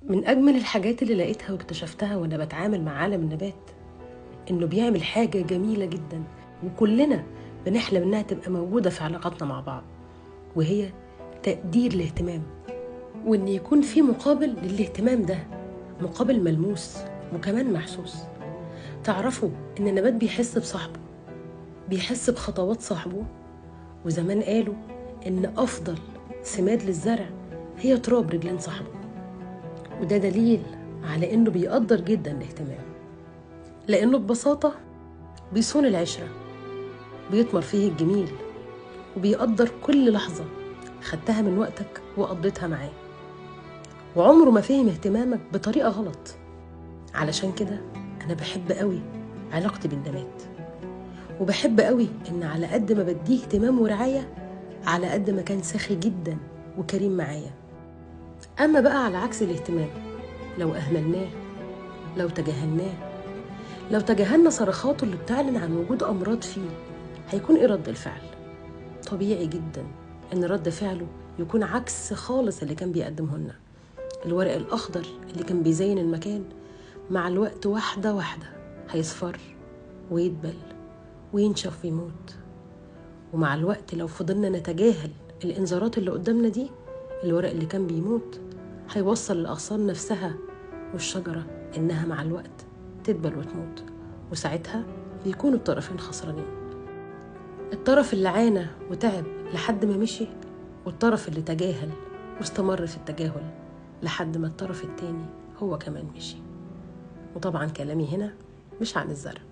من أجمل الحاجات اللي لقيتها واكتشفتها وأنا بتعامل مع عالم النبات إنه بيعمل حاجة جميلة جدا، وكلنا بنحلم إنها تبقى موجودة في علاقاتنا مع بعض، وهي تقدير الاهتمام، وإن يكون في مقابل للاهتمام ده، مقابل ملموس وكمان محسوس. تعرفوا إن النبات بيحس بصاحبه، بيحس بخطوات صاحبه. وزمان قالوا إن أفضل سماد للزرع هي تراب رجلين صاحبه، وده دليل على إنه بيقدر جدا الاهتمام، لأنه ببساطة بيصون العشرة، بيطمر فيه الجميل، وبيقدر كل لحظة خدتها من وقتك وقضيتها معاه، وعمره ما فهم اهتمامك بطريقة غلط. علشان كده أنا بحب قوي علاقتي بالنبات، وبحب قوي إن على قد ما بديه اهتمام ورعاية، على قد ما كان سخي جدا وكريم معايا. أما بقى على عكس الاهتمام، لو أهملناه، لو تجاهلناه، لو تجاهلنا صرخاته اللي بتعلن عن وجود أمراض فيه، هيكون إيه رد الفعل؟ طبيعي جدا إن رد فعله يكون عكس خالص اللي كان بيقدمه لنا. الورق الأخضر اللي كان بيزين المكان مع الوقت واحدة واحدة هيصفر ويدبل وينشف ويموت. ومع الوقت لو فضلنا نتجاهل الإنذارات اللي قدامنا دي، الورق اللي كان بيموت هيوصل الأغصان نفسها والشجرة إنها مع الوقت تدبل وتموت، وساعتها بيكونوا الطرفين خسرانين، الطرف اللي عانى وتعب لحد ما مشي، والطرف اللي تجاهل واستمر في التجاهل لحد ما الطرف التاني هو كمان مشي. وطبعا كلامي هنا مش عن الزرع.